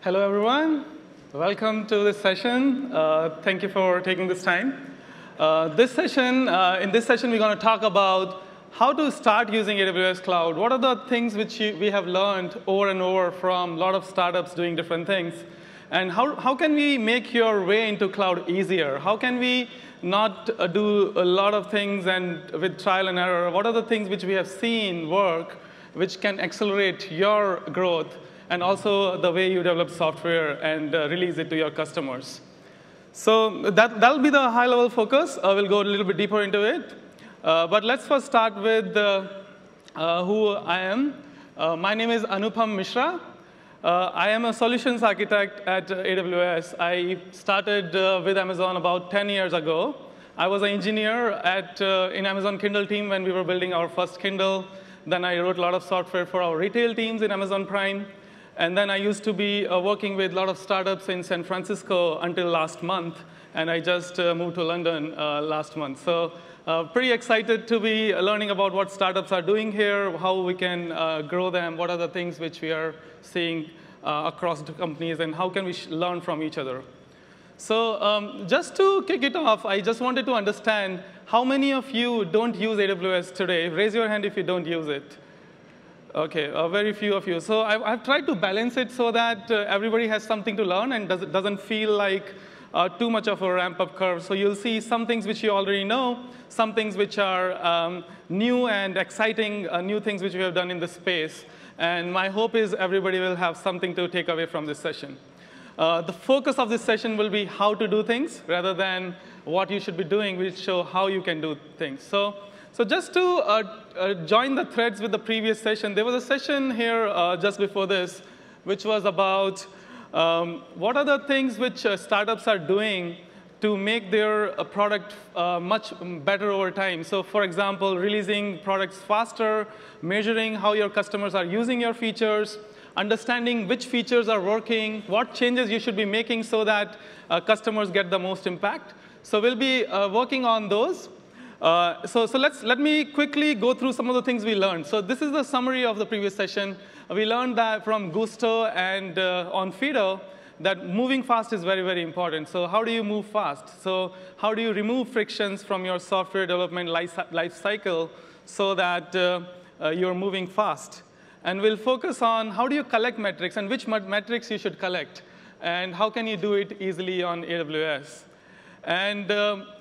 Hello, everyone. Welcome to this session. Thank you for taking this time. In this session, we're going to talk about how to start using AWS Cloud. What are the things which we have learned over and over from a lot of startups doing different things? And how can we make your way into cloud easier? How can we not do a lot of things and with trial and error? What are the things which we have seen work, which can accelerate your growth, and also the way you develop software and release it to your customers? So that'll be the high-level focus. We'll go a little bit deeper into it. But let's first start with who I am. My name is Anupam Mishra. I am a solutions architect at AWS. I started with Amazon about 10 years ago. I was an engineer in Amazon Kindle team when we were building our first Kindle. Then I wrote a lot of software for our retail teams in Amazon Prime. And then I used to be working with a lot of startups in San Francisco until last month. And I just moved to London last month. So pretty excited to be learning about what startups are doing here, how we can grow them, what are the things which we are seeing across the companies, and how can we learn from each other. So just to kick it off, I just wanted to understand how many of you don't use AWS today. Raise your hand if you don't use it. OK, very few of you. So I've tried to balance it so that everybody has something to learn and doesn't feel like too much of a ramp-up curve. So you'll see some things which you already know, some things which are new and exciting, new things which we have done in the space. And my hope is everybody will have something to take away from this session. The focus of this session will be how to do things rather than what you should be doing. We'll show how you can do things. So just to join the threads with the previous session, there was a session here just before this, which was about what are the things which startups are doing to make their product much better over time. So for example, releasing products faster, measuring how your customers are using your features, understanding which features are working, what changes you should be making so that customers get the most impact. So we'll be working on those. So let me quickly go through some of the things we learned. So this is the summary of the previous session. We learned that from Gusto and on Fido that moving fast is very, very important. So how do you move fast? So how do you remove frictions from your software development life cycle so that you're moving fast? And we'll focus on how do you collect metrics and which metrics you should collect, and how can you do it easily on AWS. And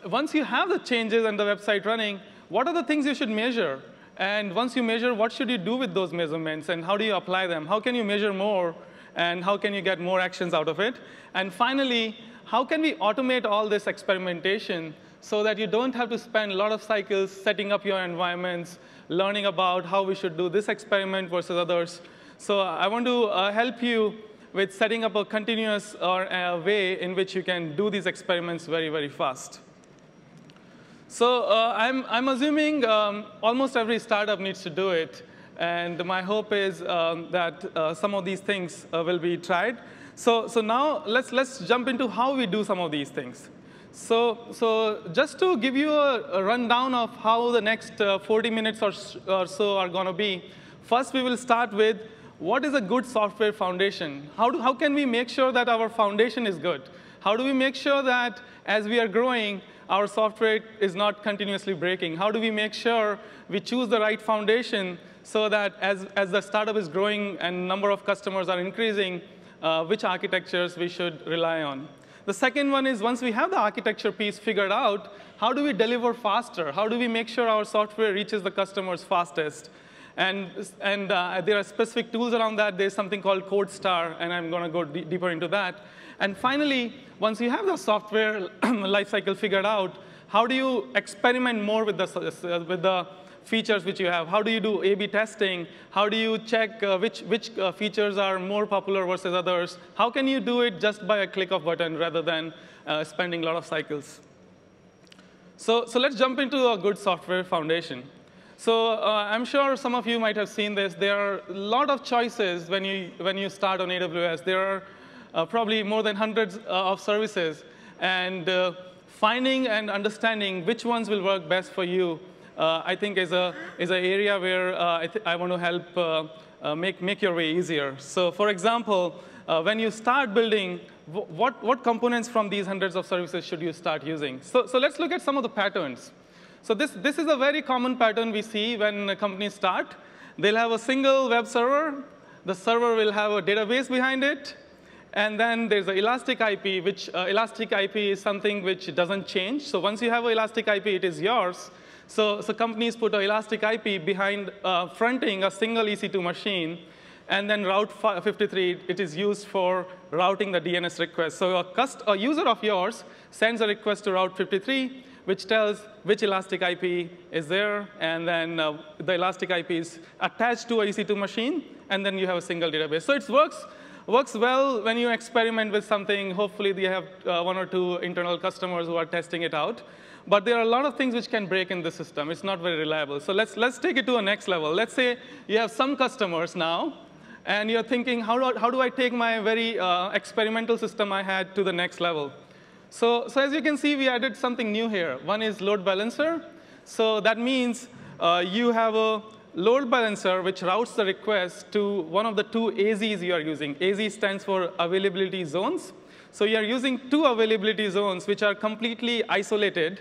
once you have the changes and the website running, what are the things you should measure? And once you measure, what should you do with those measurements? And how do you apply them? How can you measure more? And how can you get more actions out of it? And finally, how can we automate all this experimentation so that you don't have to spend a lot of cycles setting up your environments, learning about how we should do this experiment versus others? So I want to help you with setting up a continuous way in which you can do these experiments very, very fast. So I'm assuming almost every startup needs to do it. And my hope is that some of these things will be tried. So now let's jump into how we do some of these things. So just to give you a rundown of how the next 40 minutes or so are going to be, first we will start with what is a good software foundation? How can we make sure that our foundation is good? How do we make sure that as we are growing, our software is not continuously breaking? How do we make sure we choose the right foundation so that as the startup is growing and number of customers are increasing, which architectures we should rely on? The second one is once we have the architecture piece figured out, how do we deliver faster? How do we make sure our software reaches the customers fastest? And there are specific tools around that. There's something called CodeStar, and I'm going to go deeper into that. And finally, once you have the software lifecycle figured out, how do you experiment more with the features which you have? How do you do A/B testing? How do you check which features are more popular versus others? How can you do it just by a click of button rather than spending a lot of cycles? So let's jump into a good software foundation. So I'm sure some of you might have seen this. There are a lot of choices when you start on AWS. There are probably more than hundreds of services. And finding and understanding which ones will work best for you, I think is an area where I want to help make your way easier. So for example, when you start building, what components from these hundreds of services should you start using? So let's look at some of the patterns. So this is a very common pattern we see when companies start. They'll have a single web server. The server will have a database behind it. And then there's an elastic IP, which elastic IP is something which doesn't change. So once you have an elastic IP, it is yours. So companies put an elastic IP behind fronting a single EC2 machine. And then Route 53, it is used for routing the DNS request. So a user of yours sends a request to Route 53, which tells which elastic IP is there. And then the elastic IP is attached to a EC2 machine. And then you have a single database. So it works well when you experiment with something. Hopefully, you have 1 or 2 internal customers who are testing it out. But there are a lot of things which can break in the system. It's not very reliable. So let's take it to a next level. Let's say you have some customers now. And you're thinking, how do I take my very experimental system I had to the next level? So as you can see, we added something new here. One is load balancer. So that means you have a load balancer which routes the request to one of the 2 AZs you are using. AZ stands for availability zones. So you are using 2 availability zones which are completely isolated.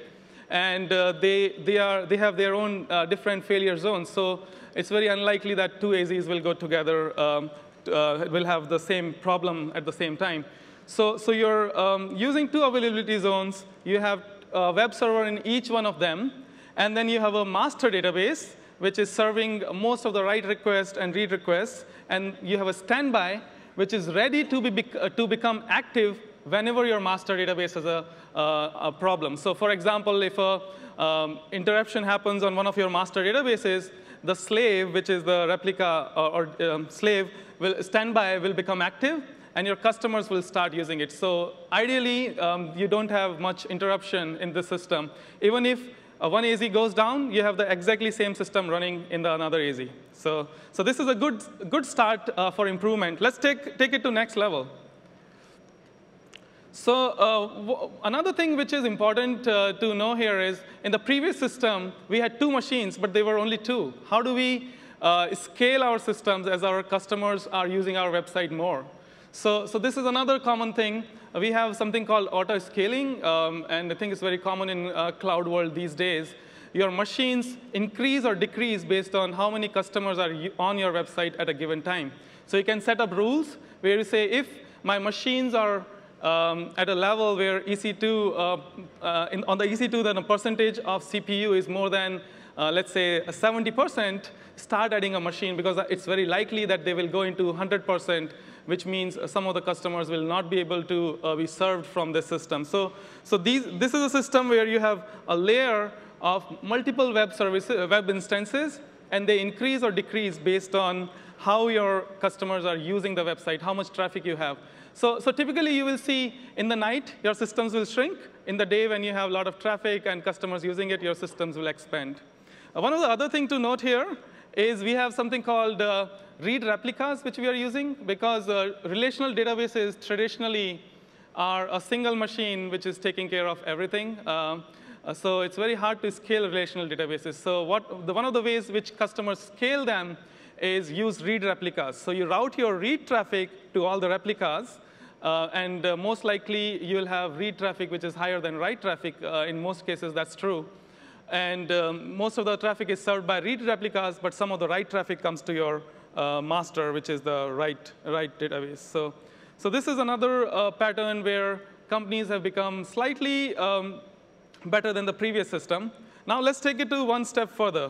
And they have their own different failure zones. So it's very unlikely that 2 AZs will go together, will have the same problem at the same time. So you're using 2 availability zones. You have a web server in each one of them. And then you have a master database, which is serving most of the write requests and read requests. And you have a standby, which is ready to become active whenever your master database has a problem. So for example, if an interruption happens on one of your master databases, the slave, which is the replica or slave, standby will become active, and your customers will start using it. So ideally, you don't have much interruption in the system. Even if one AZ goes down, you have the exactly same system running in the another AZ. So this is a good start for improvement. Let's take it to next level. So another thing which is important to know here is, in the previous system, we had 2 machines, but they were only 2. How do we scale our systems as our customers are using our website more? So this is another common thing. We have something called auto-scaling, and I think it's very common in cloud world these days. Your machines increase or decrease based on how many customers are on your website at a given time. So you can set up rules where you say, if my machines are at a level where EC2, on the EC2, then a percentage of CPU is more than, let's say, 70%, start adding a machine, because it's very likely that they will go into 100%, which means some of the customers will not be able to be served from this system. So this is a system where you have a layer of multiple web instances, and they increase or decrease based on how your customers are using the website, how much traffic you have. So typically, you will see in the night, your systems will shrink. In the day, when you have a lot of traffic and customers using it, your systems will expand. One of the other things to note here is we have something called read replicas, which we are using, because relational databases traditionally are a single machine which is taking care of everything. So it's very hard to scale relational databases. So one of the ways which customers scale them is use read replicas. So you route your read traffic to all the replicas, and most likely you'll have read traffic which is higher than write traffic. In most cases, that's true. And most of the traffic is served by read replicas, but some of the write traffic comes to your master, which is the write database. So this is another pattern where companies have become slightly better than the previous system. Now let's take it to one step further.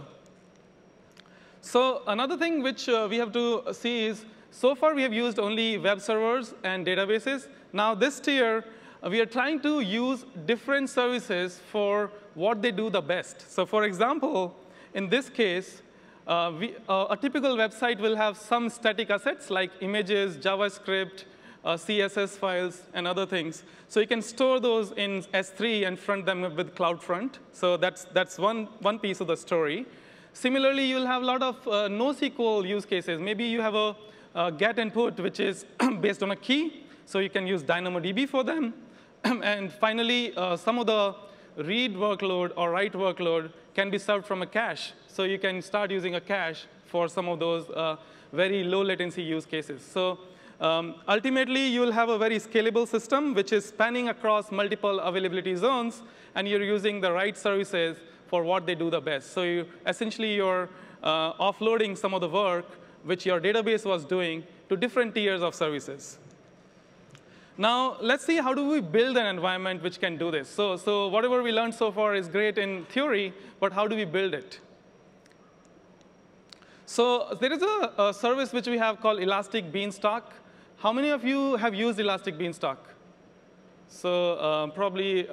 So another thing which we have to see is, so far we have used only web servers and databases. Now this tier, we are trying to use different services for what they do the best. So for example, in this case, a typical website will have some static assets like images, JavaScript, CSS files, and other things. So you can store those in S3 and front them with CloudFront. So that's one piece of the story. Similarly, you'll have a lot of NoSQL use cases. Maybe you have a get and put, which is based on a key. So you can use DynamoDB for them. And finally, some of the read workload or write workload can be served from a cache. So you can start using a cache for some of those very low latency use cases. So Ultimately, you will have a very scalable system, which is spanning across multiple availability zones, and you're using the right services for what they do the best. So essentially, you're offloading some of the work which your database was doing to different tiers of services. Now, let's see how do we build an environment which can do this. So whatever we learned so far is great in theory, but how do we build it? So there is a service which we have called Elastic Beanstalk. How many of you have used Elastic Beanstalk? So probably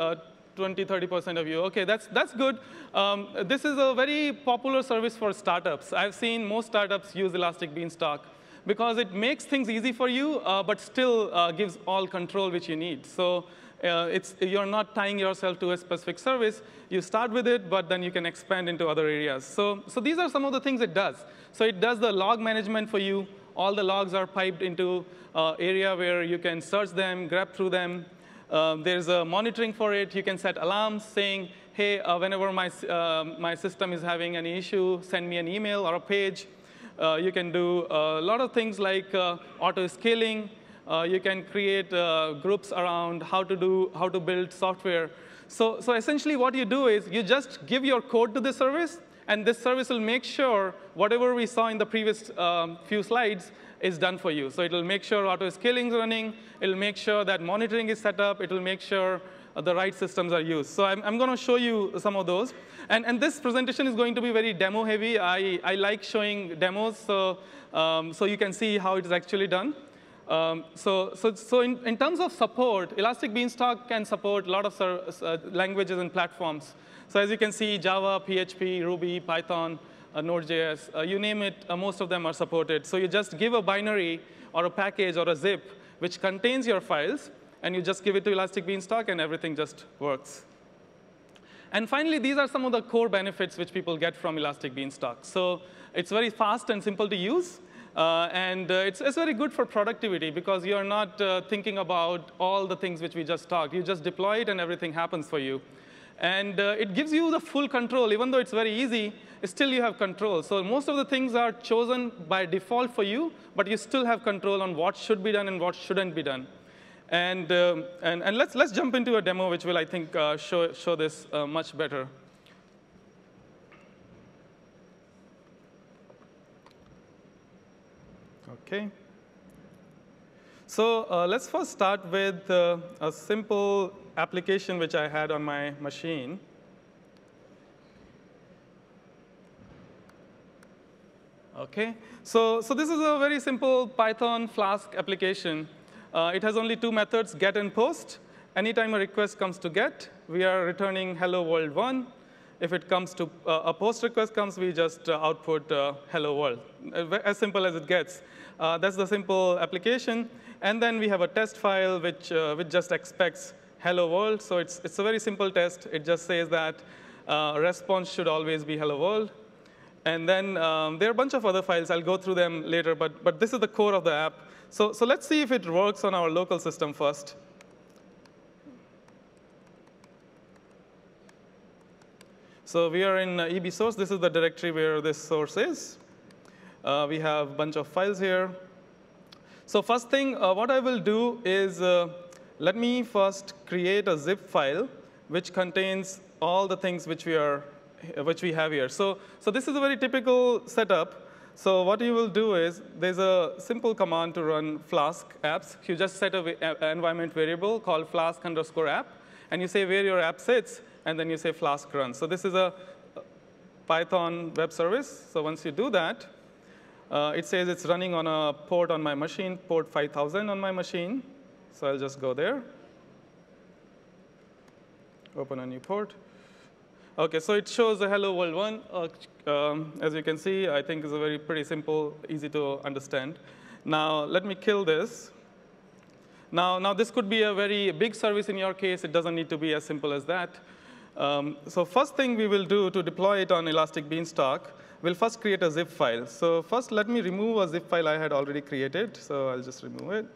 20, 30% of you. OK, that's good. This is a very popular service for startups. I've seen most startups use Elastic Beanstalk because it makes things easy for you, but still gives all control which you need. So you're not tying yourself to a specific service. You start with it, but then you can expand into other areas. So these are some of the things it does. So it does the log management for you. All the logs are piped into an area where you can search them, grab through them. There's a monitoring for it. You can set alarms saying, hey, whenever my system is having any issue, send me an email or a page. You can do a lot of things like auto-scaling. You can create groups around how to build software. So essentially, what you do is you just give your code to this service, and this service will make sure whatever we saw in the previous few slides is done for you. So it will make sure auto-scaling is running. It will make sure that monitoring is set up. It will make sure the right systems are used. So I'm going to show you some of those. And this presentation is going to be very demo-heavy. I like showing demos so you can see how it is actually done. So in terms of support, Elastic Beanstalk can support a lot of languages and platforms. So as you can see, Java, PHP, Ruby, Python, Node.js, you name it, most of them are supported. So you just give a binary or a package or a zip which contains your files, and you just give it to Elastic Beanstalk, and everything just works. And finally, these are some of the core benefits which people get from Elastic Beanstalk. So it's very fast and simple to use. And it's very good for productivity, because you're not thinking about all the things which we just talked. You just deploy it, and everything happens for you. And it gives you the full control. Even though it's very easy, still you have control. So most of the things are chosen by default for you, but you still have control on what should be done and what shouldn't be done. And let's jump into a demo which will, I think, show this much better. OK. So let's first start with a simple application which I had on my machine. OK. So this is a very simple Python Flask application. It has only two methods, get and post. Anytime a request comes to get, we are returning hello world 1. If it comes to a post request comes, we just output hello world. As simple as it gets. That's the simple application. And then we have a test file which just expects hello world. So it's a very simple test. It just says that response should always be hello world. And then there are a bunch of other files. I'll go through them later. But this is the core of the app. So let's see if it works on our local system first. So we are in EB source. This is the directory where this source is. We have a bunch of files here. So first thing, what I will do is let me first create a zip file which contains all the things which we have here. So this is a very typical setup. So what you will do is there's a simple command to run Flask apps. You just set an environment variable called Flask_app, and you say where your app sits, and then you say Flask run. So this is a Python web service. So once you do that, it says it's running on a port on my machine, port 5000 on my machine. So I'll just go there, open a new port. OK, so it shows the hello world 1. As you can see, I think it's a pretty simple, easy to understand. Now, let me kill this. Now this could be a very big service in your case. It doesn't need to be as simple as that. So first thing we will do to deploy it on Elastic Beanstalk, we'll first create a zip file. So first, let me remove a zip file I had already created. So I'll just remove it.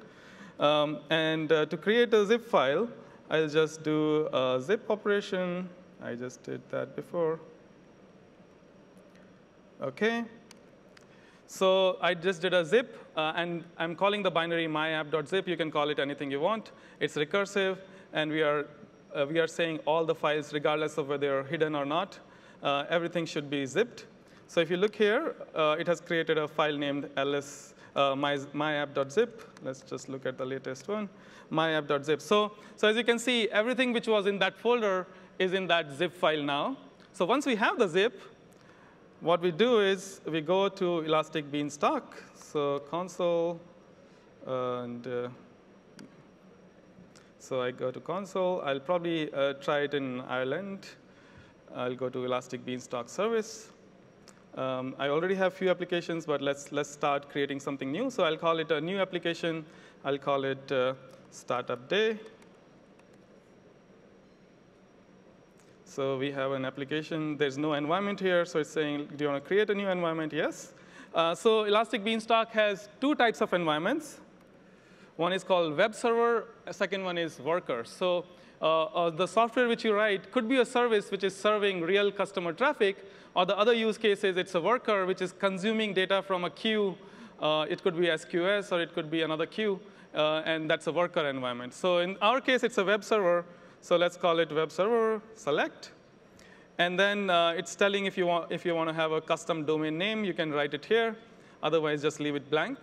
And to create a zip file, I'll just do a zip operation. I just did that before. OK. So I just did a zip, and I'm calling the binary myapp.zip. You can call it anything you want. It's recursive, and we are saying all the files, regardless of whether they're hidden or not. Everything should be zipped. So if you look here, it has created a file named myapp.zip. Let's just look at the latest one, myapp.zip. So as you can see, everything which was in that folder is in that zip file now. So once we have the zip, what we do is we go to Elastic Beanstalk. So console, and so I go to console. I'll probably try it in Ireland. I'll go to Elastic Beanstalk service. I already have a few applications, but let's start creating something new. So I'll call it a new application. I'll call it Startup Day. So we have an application. There's no environment here, so it's saying, do you want to create a new environment? Yes. So Elastic Beanstalk has two types of environments. One is called web server. A second one is worker. So the software which you write could be a service which is serving real customer traffic, or the other use case is it's a worker which is consuming data from a queue. It could be SQS, or it could be another queue, and that's a worker environment. So in our case, it's a web server. So let's call it web server, select. And then it's telling if you want to have a custom domain name, you can write it here. Otherwise, just leave it blank.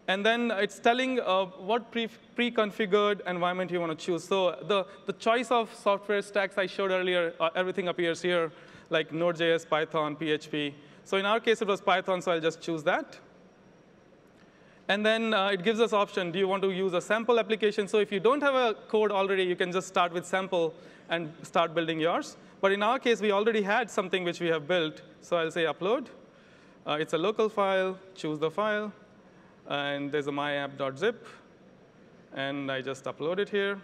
And then it's telling what pre-configured environment you want to choose. So the choice of software stacks I showed earlier, everything appears here, like Node.js, Python, PHP. So in our case, it was Python, so I'll just choose that. And then it gives us option. Do you want to use a sample application? So if you don't have a code already, you can just start with sample and start building yours. But in our case, we already had something which we have built. So I'll say upload. It's a local file. Choose the file. And there's a myapp.zip. And I just upload it here.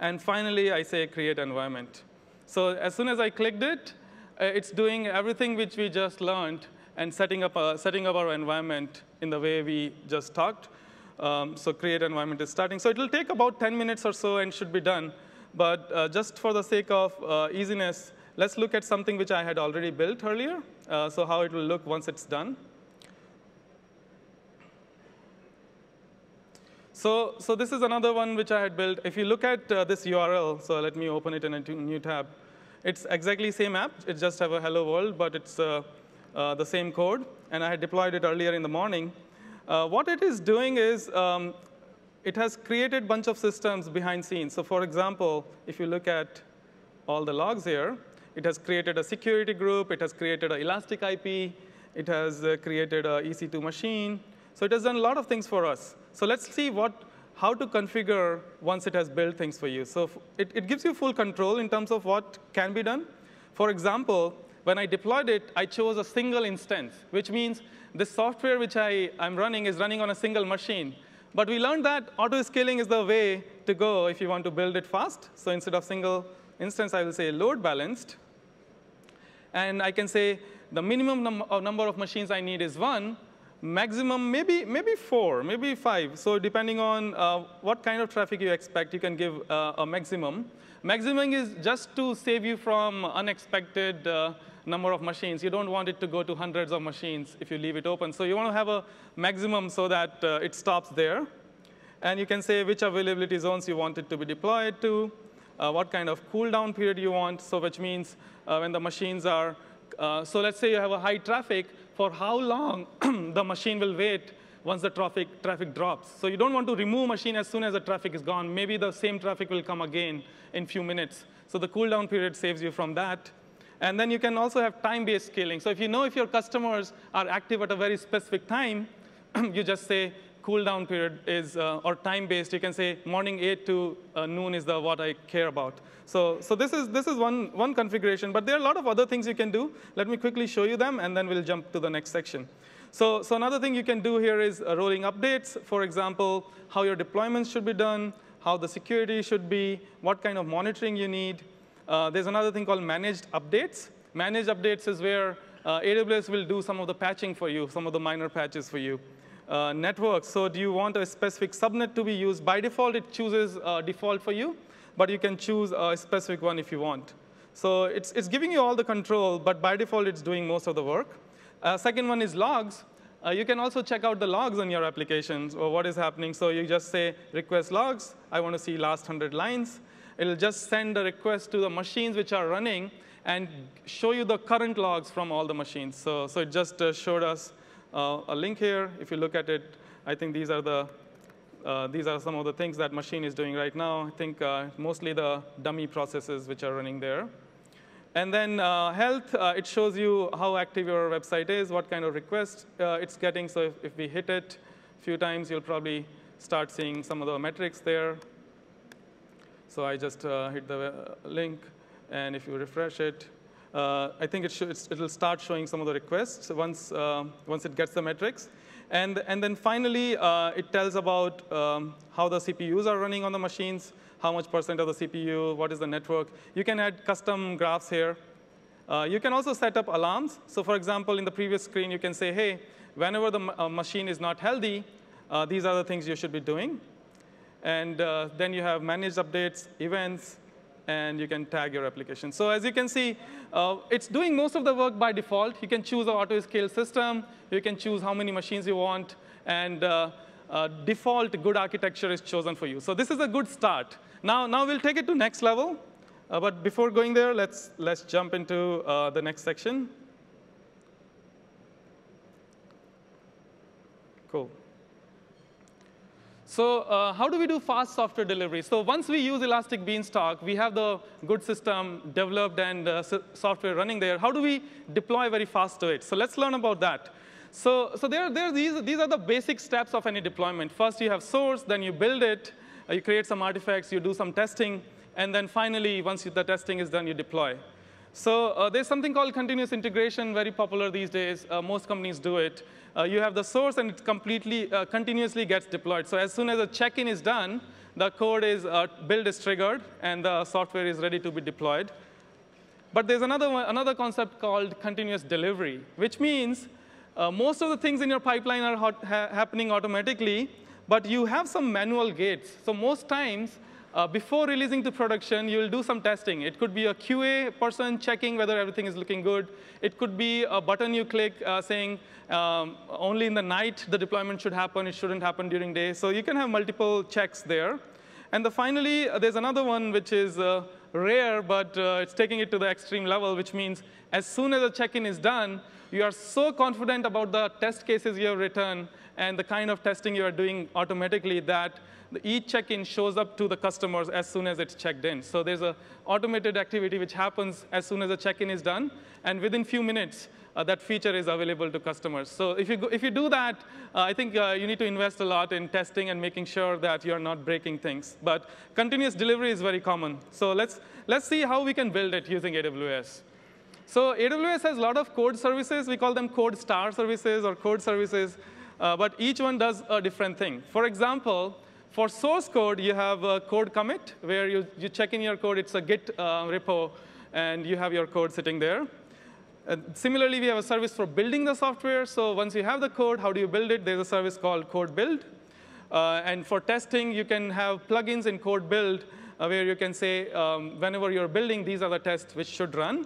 And finally, I say create environment. So as soon as I clicked it, it's doing everything which we just learned and setting up our environment in the way we just talked. So create environment is starting. So it will take about 10 minutes or so and should be done. But just for the sake of easiness, let's look at something which I had already built earlier. So how it will look once it's done. So this is another one which I had built. If you look at this URL, so let me open it in a new tab. It's exactly the same app. It just have a hello world, but it's the same code. And I had deployed it earlier in the morning. What it is doing is it has created a bunch of systems behind scenes. So for example, if you look at all the logs here, it has created a security group. It has created an Elastic IP. It has created an EC2 machine. So it has done a lot of things for us. So let's see how to configure once it has built things for you. So it gives you full control in terms of what can be done. For example, when I deployed it, I chose a single instance, which means this software which I'm running is running on a single machine. But we learned that auto-scaling is the way to go if you want to build it fast. So instead of single instance, I will say load balanced. And I can say the minimum number of machines I need is 1. Maximum, maybe 4, maybe 5. So depending on what kind of traffic you expect, you can give a maximum. Maximum is just to save you from unexpected number of machines. You don't want it to go to hundreds of machines if you leave it open. So you want to have a maximum so that it stops there. And you can say which availability zones you want it to be deployed to, what kind of cooldown period you want, so which means when the machines are, so let's say you have a high traffic, for how long the machine will wait once the traffic drops. So you don't want to remove machine as soon as the traffic is gone. Maybe the same traffic will come again in a few minutes. So the cooldown period saves you from that. And then you can also have time-based scaling. So if you know if your customers are active at a very specific time, you just say cooldown period is, or time-based. You can say morning 8 to noon is what I care about. So this is one configuration. But there are a lot of other things you can do. Let me quickly show you them, and then we'll jump to the next section. So another thing you can do here is rolling updates. For example, how your deployments should be done, how the security should be, what kind of monitoring you need. There's another thing called managed updates. Managed updates is where AWS will do some of the patching for you, some of the minor patches for you. Networks, so do you want a specific subnet to be used? By default, it chooses default for you, but you can choose a specific one if you want. So it's giving you all the control, but by default, it's doing most of the work. Second one is logs. You can also check out the logs on your applications or what is happening. So you just say request logs. I want to see last 100 lines. It'll just send a request to the machines which are running and show you the current logs from all the machines. So it just showed us a link here. If you look at it, I think these are some of the things that machine is doing right now. I think mostly the dummy processes which are running there. And then health, it shows you how active your website is, what kind of requests it's getting. So if we hit it a few times, you'll probably start seeing some of the metrics there. So I just hit the link. And if you refresh it, I think it'll start showing some of the requests once it gets the metrics. And then finally, it tells about how the CPUs are running on the machines, how much % of the CPU, what is the network. You can add custom graphs here. You can also set up alarms. So for example, in the previous screen, you can say, hey, whenever the machine is not healthy, these are the things you should be doing. And then you have managed updates, events, and you can tag your application. So as you can see, it's doing most of the work by default. You can choose an auto-scale system. You can choose how many machines you want. And default good architecture is chosen for you. So this is a good start. Now we'll take it to next level. But before going there, let's jump into the next section. Cool. So how do we do fast software delivery? So once we use Elastic Beanstalk, we have the good system developed and software running there. How do we deploy very fast to it? So let's learn about that. So these are the basic steps of any deployment. First, you have source. Then you build it. You create some artifacts. You do some testing. And then finally, once the testing is done, you deploy. So there's something called continuous integration, very popular these days. Most companies do it. You have the source, and it continuously gets deployed. So as soon as a check-in is done, the code is build is triggered, and the software is ready to be deployed. But there's another concept called continuous delivery, which means most of the things in your pipeline are happening automatically, but you have some manual gates. So most times, before releasing to production, you'll do some testing. It could be a QA person checking whether everything is looking good. It could be a button you click saying only in the night the deployment should happen. It shouldn't happen during day. So you can have multiple checks there. And finally, there's another one which is rare, but it's taking it to the extreme level, which means as soon as a check-in is done, you are so confident about the test cases you have written and the kind of testing you are doing automatically that each check-in shows up to the customers as soon as it's checked in. So there's an automated activity which happens as soon as the check-in is done. And within a few minutes, that feature is available to customers. So if you do that, I think you need to invest a lot in testing and making sure that you're not breaking things. But continuous delivery is very common. So let's see how we can build it using AWS. So AWS has a lot of code services. We call them code star services or code services. But each one does a different thing. For example, for source code, you have a code commit, where you check in your code. It's a Git repo, and you have your code sitting there. Similarly, we have a service for building the software. So once you have the code, how do you build it? There's a service called code build. And for testing, you can have plugins in code build, where you can say, whenever you're building, these are the tests which should run.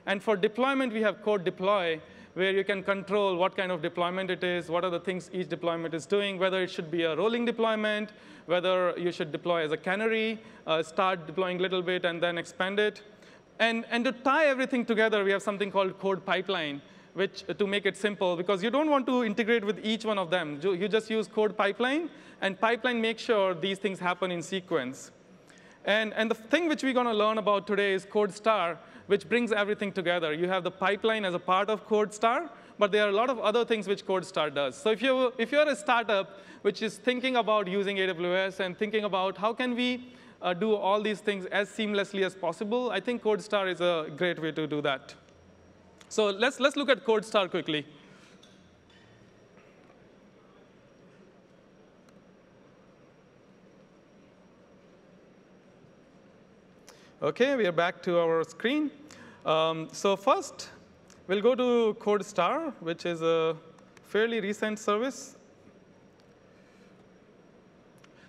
And for deployment, we have code deploy, where you can control what kind of deployment it is, what are the things each deployment is doing, whether it should be a rolling deployment, whether you should deploy as a canary, start deploying a little bit, and then expand it. And to tie everything together, we have something called code pipeline, which to make it simple, because you don't want to integrate with each one of them. You just use code pipeline, and pipeline makes sure these things happen in sequence. And the thing which we're going to learn about today is code star, which brings everything together. You have the pipeline as a part of code star, but there are a lot of other things which code star does. So if you're a startup which is thinking about using AWS and thinking about how can we do all these things as seamlessly as possible, I think code star is a great way to do that. So let's look at code star quickly. OK, we are back to our screen. So first, we'll go to code star, which is a fairly recent service.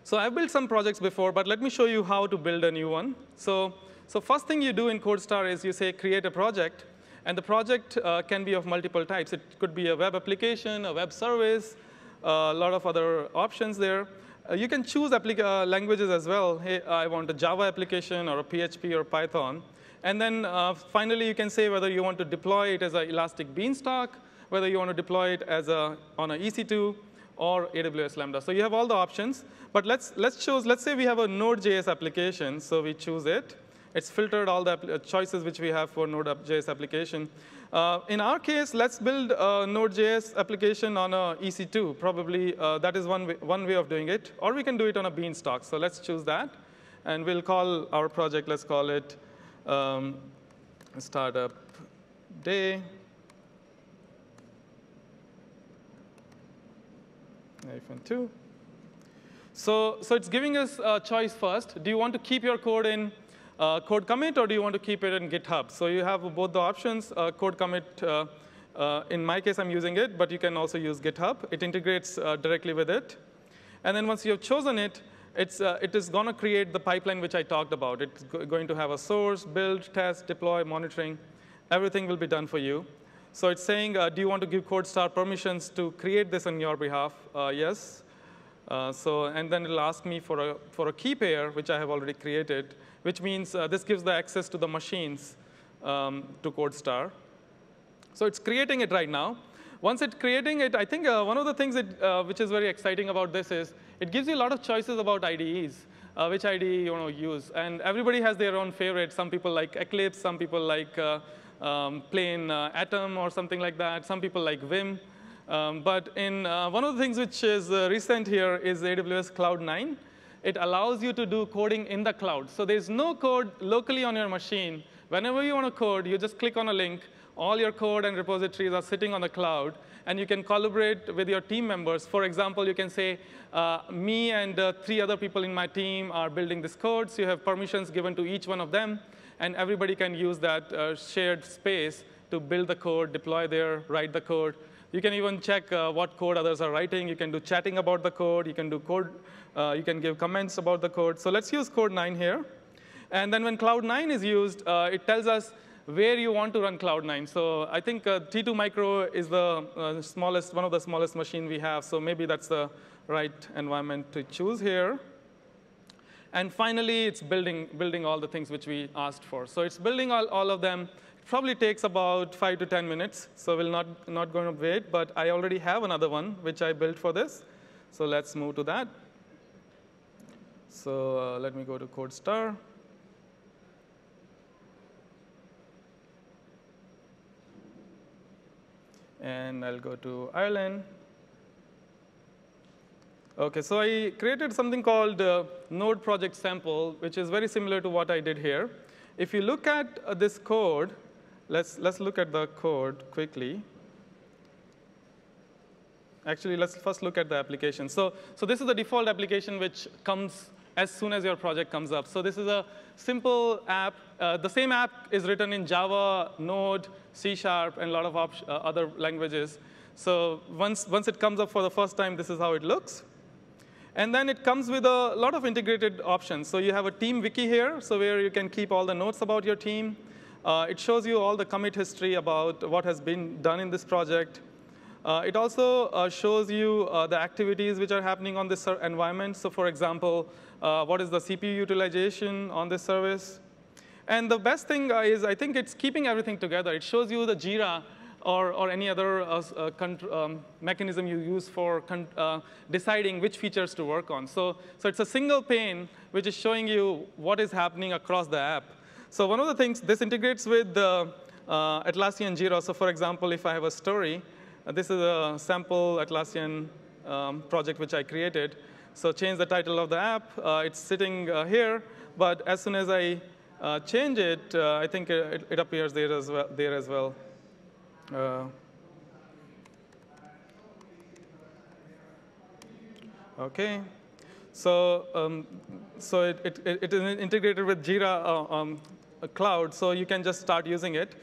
So I've built some projects before, but let me show you how to build a new one. So first thing you do in code star is you say create a project. And the project can be of multiple types. It could be a web application, a web service, a lot of other options there. You can choose languages as well. Hey, I want a Java application or a PHP or Python. And then finally, you can say whether you want to deploy it as an Elastic Beanstalk, whether you want to deploy it as on an EC2 or AWS Lambda. So you have all the options. But let's say we have a Node.js application. So we choose it. It's filtered all the choices which we have for Node.js application. In our case, let's build a Node.js application on a EC2. Probably that is one way of doing it. Or we can do it on a Beanstalk. So let's choose that. And we'll call our project, let's call it startup day. -2. So it's giving us a choice first. Do you want to keep your code in code commit, or do you want to keep it in GitHub? So you have both the options. Code commit, in my case, I'm using it, but you can also use GitHub. It integrates directly with it. And then once you have chosen it, it is going to create the pipeline which I talked about. It's going to have a source, build, test, deploy, monitoring. Everything will be done for you. So it's saying, do you want to give CodeStar permissions to create this on your behalf? Yes. And then it'll ask me for a key pair, which I have already created, which means this gives the access to the machines to CodeStar. So it's creating it right now. Once it's creating it, I think one of the things which is very exciting about this is it gives you a lot of choices about IDEs, which IDE you want to use. And everybody has their own favorite. Some people like Eclipse. Some people like plain Atom or something like that. Some people like Vim. But one of the things which is recent here is AWS Cloud 9. It allows you to do coding in the cloud. So there's no code locally on your machine. Whenever you want to code, you just click on a link. All your code and repositories are sitting on the cloud. And you can collaborate with your team members. For example, you can say, me and 3 other people in my team are building this code. So you have permissions given to each one of them. And everybody can use that shared space to build the code, deploy there, write the code. You can even check what code others are writing. You can do chatting about the code. You can do code. You can give comments about the code. So let's use code 9 here. And then when Cloud 9 is used, it tells us where you want to run Cloud 9. So I think T2 Micro is the one of the smallest machine we have. So maybe that's the right environment to choose here. And finally, it's building all the things which we asked for. So it's building all of them. It probably takes about 5 to 10 minutes. So we'll not going to wait. But I already have another one, which I built for this. So let's move to that. So let me go to CodeStar. And I'll go to Ireland. OK, so I created something called Node Project Sample, which is very similar to what I did here. If you look at this code, let's look at the code quickly. Actually, let's first look at the application. So this is the default application which comes as soon as your project comes up. So this is a simple app. The same app is written in Java, Node, C#, and a lot of other languages. So once it comes up for the first time, this is how it looks. And then it comes with a lot of integrated options. So you have a team wiki here, so where you can keep all the notes about your team. It shows you all the commit history about what has been done in this project. It also shows you the activities which are happening on this environment. So for example, what is the CPU utilization on this service? And the best thing is I think it's keeping everything together. It shows you the Jira or any other mechanism you use for deciding which features to work on. So it's a single pane which is showing you what is happening across the app. So one of the things, this integrates with Atlassian Jira. So for example, if I have a story, this is a sample Atlassian project which I created. So change the title of the app. It's sitting here. But as soon as I change it, I think it appears there as well. OK. So it is integrated with Jira Cloud, so you can just start using it.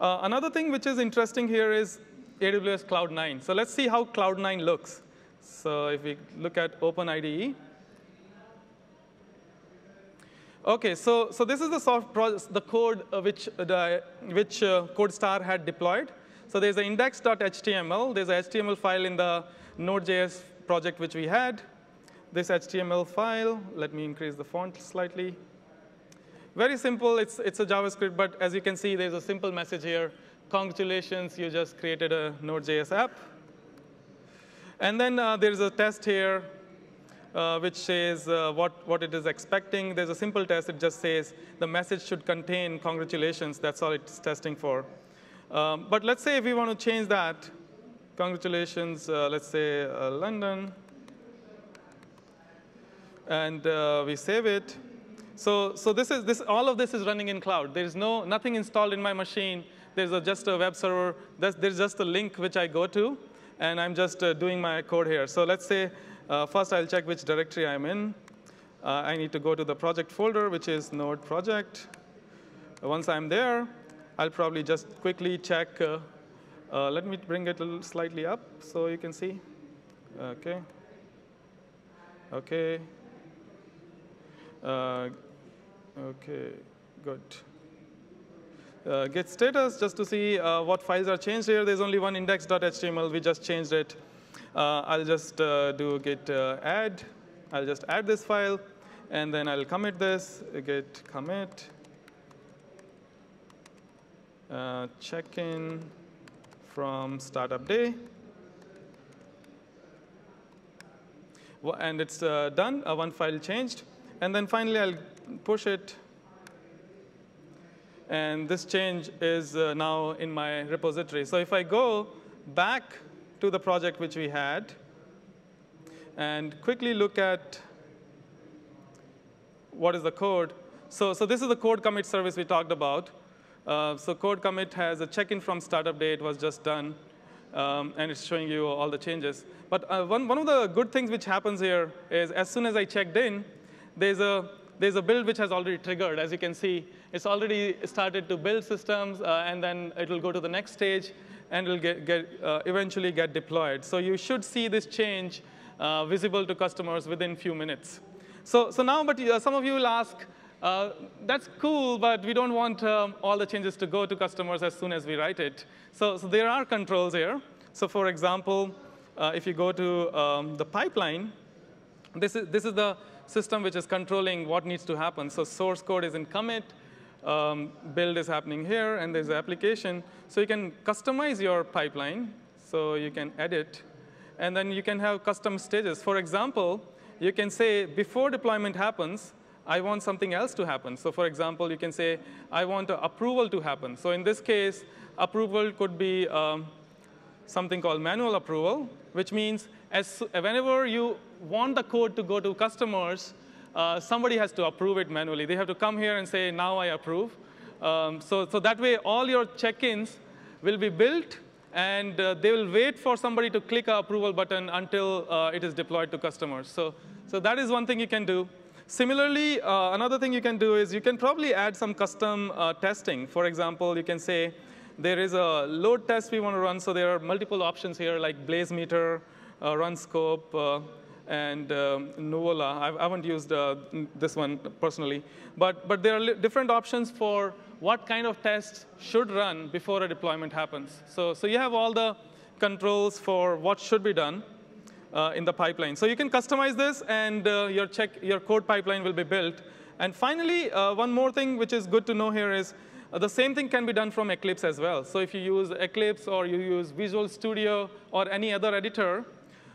Another thing which is interesting here is AWS Cloud 9. So let's see how Cloud 9 looks. So if we look at OpenIDE, OK, so this is the code which CodeStar had deployed. So there's an index.html. There's a HTML file in the Node.js project which we had. This HTML file, let me increase the font slightly. Very simple. It's a JavaScript, but as you can see, there's a simple message here. Congratulations, you just created a Node.js app. And then there's a test here which says what it is expecting. There's a simple test. It just says the message should contain congratulations. That's all it's testing for. But let's say if we want to change that, congratulations, let's say London. And we save it. So all of this is running in cloud. There's nothing installed in my machine. There's just a web server. There's just a link which I go to. And I'm just doing my code here. So let's say first I'll check which directory I'm in. I need to go to the project folder, which is Node project. Once I'm there, I'll probably just quickly check. Let me bring it a little slightly up so you can see. OK. OK. OK, good. Get status, just to see what files are changed here. There's only one index.html. We just changed it. I'll just do git add. I'll just add this file. And then I'll commit this, git commit. Check in from startup day. And it's done. One file changed. And then finally, I'll push it. And this change is now in my repository. So if I go back to the project which we had and quickly look at what is the code. So this is the code commit service we talked about. So code commit has a check-in from startup day. It was just done. And it's showing you all the changes. But one of the good things which happens here is as soon as I checked in, there's a build which has already triggered. As you can see, it's already started to build systems, and then it will go to the next stage, and it will eventually get deployed. So you should see this change visible to customers within a few minutes. So now, but some of you will ask, that's cool, but we don't want all the changes to go to customers as soon as we write it. So there are controls here. So for example, if you go to the pipeline, this is the system which is controlling what needs to happen. So source code is in commit. Build is happening here. And there's the application. So you can customize your pipeline. So you can edit. And then you can have custom stages. For example, you can say, before deployment happens, I want something else to happen. So for example, you can say, I want approval to happen. So in this case, approval could be something called manual approval, which means whenever you want the code to go to customers, somebody has to approve it manually. They have to come here and say, now I approve. So that way, all your check-ins will be built, and they will wait for somebody to click an approval button until it is deployed to customers. So that is one thing you can do. Similarly, another thing you can do is you can probably add some custom testing. For example, you can say, there is a load test we want to run. So there are multiple options here, like Blaze Meter, Run Scope, and Nuvola. I haven't used this one personally. But there are different options for what kind of tests should run before a deployment happens. So you have all the controls for what should be done in the pipeline. So you can customize this, and your code pipeline will be built. And finally, one more thing which is good to know here is the same thing can be done from Eclipse as well. So if you use Eclipse or you use Visual Studio or any other editor,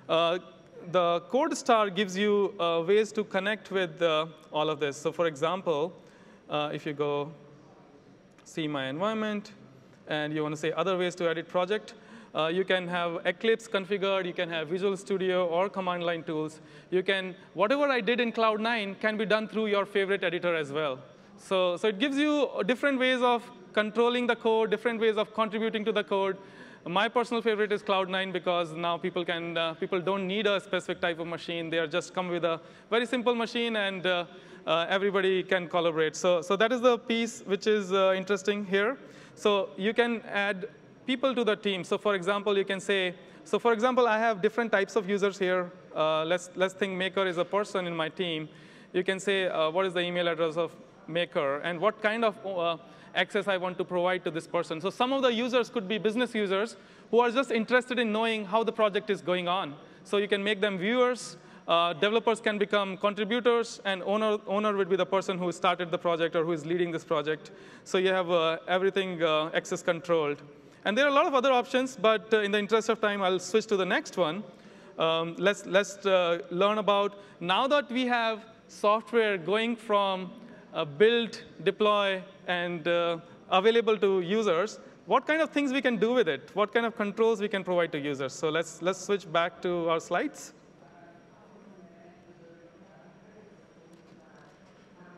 the CodeStar gives you ways to connect with all of this. So for example, if you go see my environment, and you want to say other ways to edit project, you can have Eclipse configured. You can have Visual Studio or command line tools. Whatever I did in Cloud9 can be done through your favorite editor as well. So it gives you different ways of controlling the code, different ways of contributing to the code. My personal favorite is Cloud9 because now people don't need a specific type of machine. They just come with a very simple machine, and everybody can collaborate. So that is the piece which is interesting here. So you can add people to the team. So for example, you can say, so for example, I have different types of users here. Let's think Maker is a person in my team. You can say, what is the email address of maker, and what kind of access I want to provide to this person. So some of the users could be business users who are just interested in knowing how the project is going on. So you can make them viewers. Developers can become contributors, and owner would be the person who started the project or who is leading this project. So you have everything access controlled. And there are a lot of other options, but in the interest of time, I'll switch to the next one. Let's learn about, now that we have software going from build, deploy, and available to users, what kind of things we can do with it? What kind of controls we can provide to users? So let's switch back to our slides.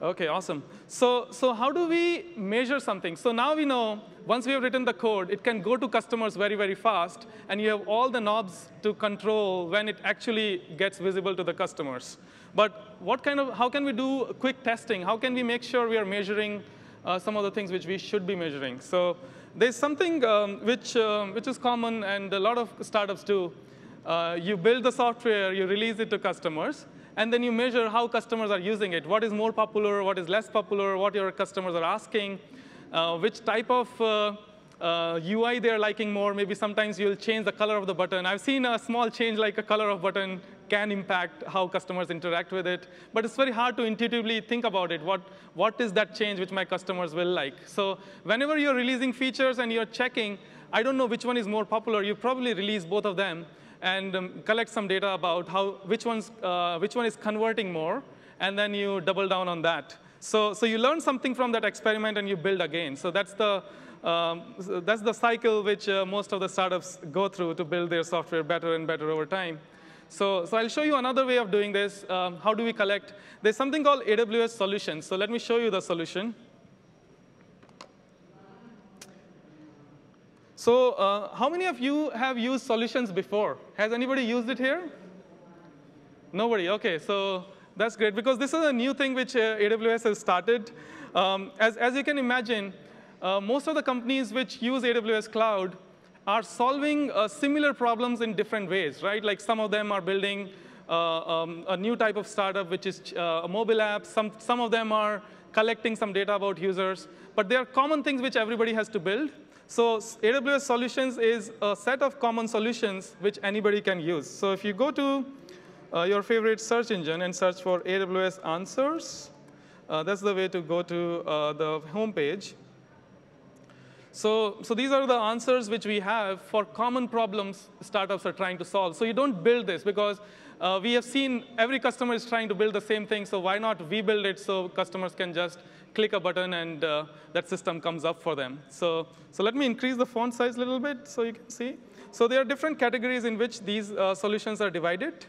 OK, awesome. So how do we measure something? So now we know, once we have written the code, it can go to customers very, very fast. And you have all the knobs to control when it actually gets visible to the customers. But how can we do quick testing? How can we make sure we are measuring some of the things which we should be measuring? So there's something which is common, and a lot of startups do. You build the software, you release it to customers, and then you measure how customers are using it. What is more popular, what is less popular, what your customers are asking, which type of UI they're liking more. Maybe sometimes you'll change the color of the button. I've seen a small change like a color of button can impact how customers interact with it. But it's very hard to intuitively think about it. What is that change which my customers will like? So whenever you're releasing features and you're checking, I don't know which one is more popular, you probably release both of them and collect some data about which one is converting more, and then you double down on that. So you learn something from that experiment, and you build again. So that's the cycle which most of the startups go through to build their software better and better over time. So I'll show you another way of doing this. How do we collect? There's something called AWS Solutions. So let me show you the solution. So how many of you have used solutions before? Has anybody used it here? Nobody. OK, so that's great, because this is a new thing which AWS has started. As you can imagine, most of the companies which use AWS Cloud are solving similar problems in different ways, right? Like some of them are building a new type of startup, which is a mobile app. Some of them are collecting some data about users. But there are common things which everybody has to build. So AWS Solutions is a set of common solutions which anybody can use. So if you go to your favorite search engine and search for AWS Answers, that's the way to go to the home page. So these are the answers which we have for common problems startups are trying to solve. So you don't build this, because we have seen every customer is trying to build the same thing. So why not we build it so customers can just click a button and that system comes up for them. So let me increase the font size a little bit so you can see. So there are different categories in which these solutions are divided.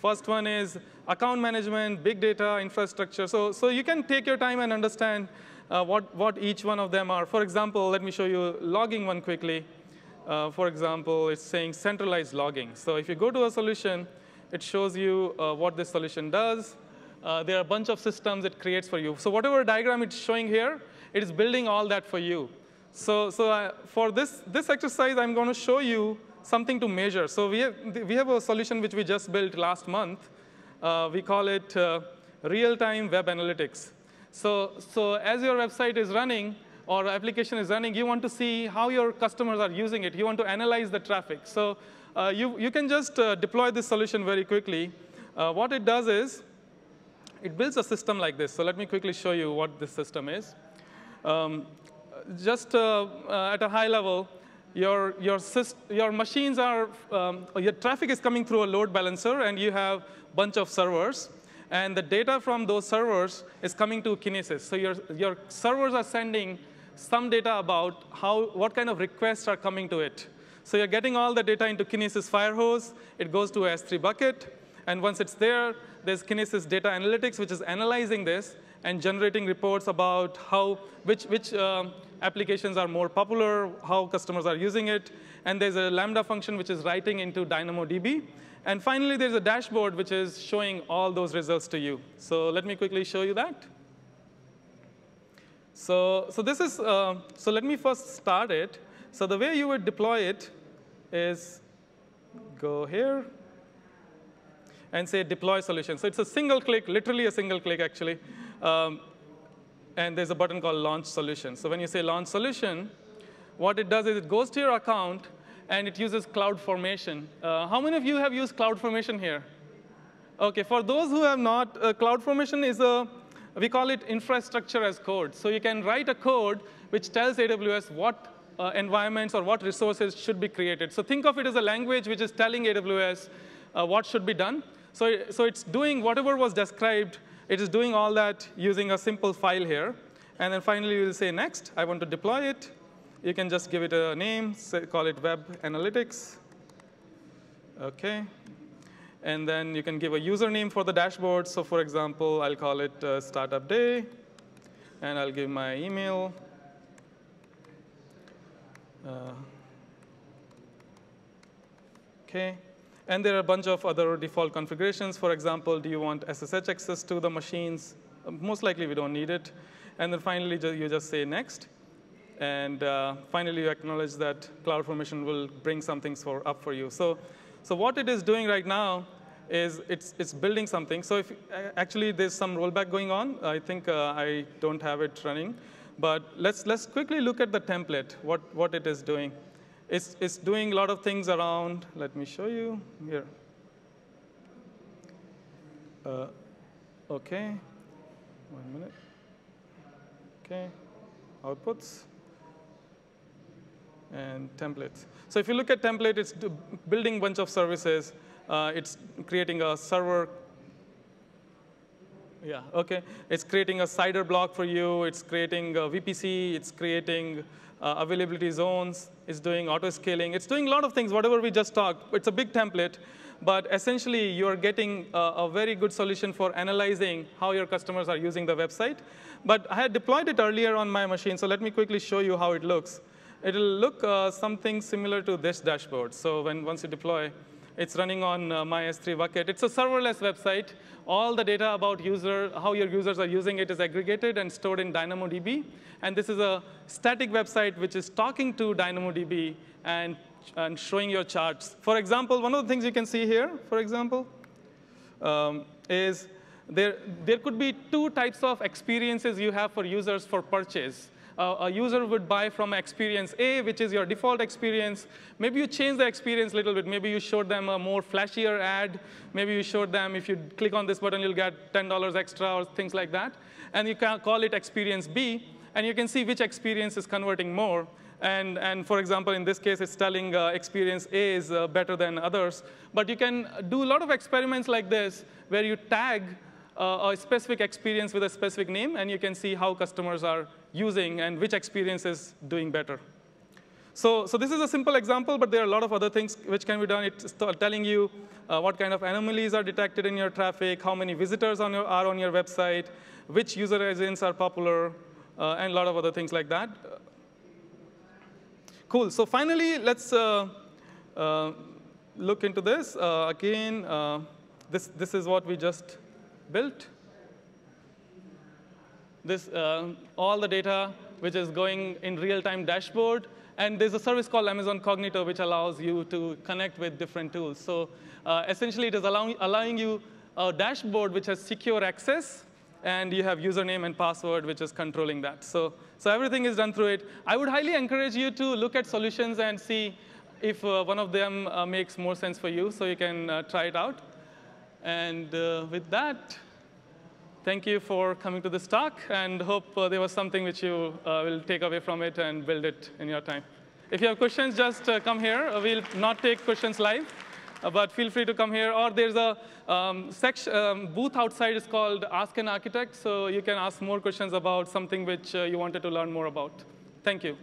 First one is account management, big data, infrastructure. So you can take your time and understand what each one of them are. For example, let me show you logging one quickly. For example, it's saying centralized logging. So if you go to a solution, it shows you what this solution does. There are a bunch of systems it creates for you. So whatever diagram it's showing here, it is building all that for you. So for this exercise, I'm going to show you something to measure. So we have a solution which we just built last month. We call it real-time web analytics. So as your website is running or application is running, you want to see how your customers are using it. You want to analyze the traffic. So you can just deploy this solution very quickly. What it does is it builds a system like this. So let me quickly show you what this system is. Just at a high level, your machines are, your traffic is coming through a load balancer, and you have a bunch of servers. And the data from those servers is coming to Kinesis. So your servers are sending some data about what kind of requests are coming to it. So you're getting all the data into Kinesis Firehose. It goes to a S3 bucket. And once it's there, there's Kinesis Data Analytics, which is analyzing this and generating reports about which applications are more popular, how customers are using it. And there's a Lambda function, which is writing into DynamoDB. And finally, there's a dashboard, which is showing all those results to you. So let me quickly show you that. So let me first start it. So the way you would deploy it is go here. and say deploy solution. So it's a single click, literally a single click, actually. And there's a button called launch solution. So when you say launch solution, what it does is it goes to your account, and it uses CloudFormation. How many of you have used CloudFormation here? OK, for those who have not, CloudFormation is we call it infrastructure as code. So you can write a code which tells AWS what environments or what resources should be created. So think of it as a language which is telling AWS what should be done. So it's doing whatever was described. It is doing all that using a simple file here. And then finally, you will say, next, I want to deploy it. You can just give it a name, call it Web Analytics. OK. And then you can give a username for the dashboard. So for example, I'll call it Startup Day. And I'll give my email. OK. And there are a bunch of other default configurations. For example, do you want SSH access to the machines? Most likely, we don't need it. And then finally, you just say next. And finally, you acknowledge that CloudFormation will bring something up for you. So what it is doing right now is it's building something. So actually, there's some rollback going on. I think I don't have it running. But let's quickly look at the template, what it is doing. It's doing a lot of things around. Let me show you here. OK. 1 minute. OK. Outputs. And templates. So if you look at template, it's building a bunch of services. It's creating a server. Yeah, OK. It's creating a CIDR block for you. It's creating a VPC. It's creating availability zones. It's doing auto-scaling. It's doing a lot of things, whatever we just talked. It's a big template. But essentially, you're getting a very good solution for analyzing how your customers are using the website. But I had deployed it earlier on my machine. So let me quickly show you how it looks. It will look something similar to this dashboard. So once you deploy, it's running on my S3 bucket. It's a serverless website. All the data about how your users are using it is aggregated and stored in DynamoDB. And this is a static website which is talking to DynamoDB and showing your charts. For example, one of the things you can see here, for example, is there could be 2 types of experiences you have for users for purchase. A user would buy from experience A, which is your default experience. Maybe you change the experience a little bit. Maybe you showed them a more flashier ad. Maybe you showed them, if you click on this button, you'll get $10 extra or things like that. And you can call it experience B. And you can see which experience is converting more. And for example, in this case, it's telling experience A is better than others. But you can do a lot of experiments like this, where you tag a specific experience with a specific name, and you can see how customers are using and which experience is doing better. So this is a simple example, but there are a lot of other things which can be done. It's telling you what kind of anomalies are detected in your traffic, how many visitors are on your website, which user agents are popular, and a lot of other things like that. Cool. So finally, let's look into this. Again, this is what we just built. This all the data which is going in real-time dashboard. And there's a service called Amazon Cognito, which allows you to connect with different tools. So essentially, it is allowing you a dashboard which has secure access. And you have username and password, which is controlling that. So everything is done through it. I would highly encourage you to look at solutions and see if one of them makes more sense for you, so you can try it out. And with that, thank you for coming to this talk, and hope there was something which you will take away from it and build it in your time. If you have questions, just come here. We'll not take questions live. But feel free to come here. Or there's a booth outside. It's called Ask an Architect. So you can ask more questions about something which you wanted to learn more about. Thank you.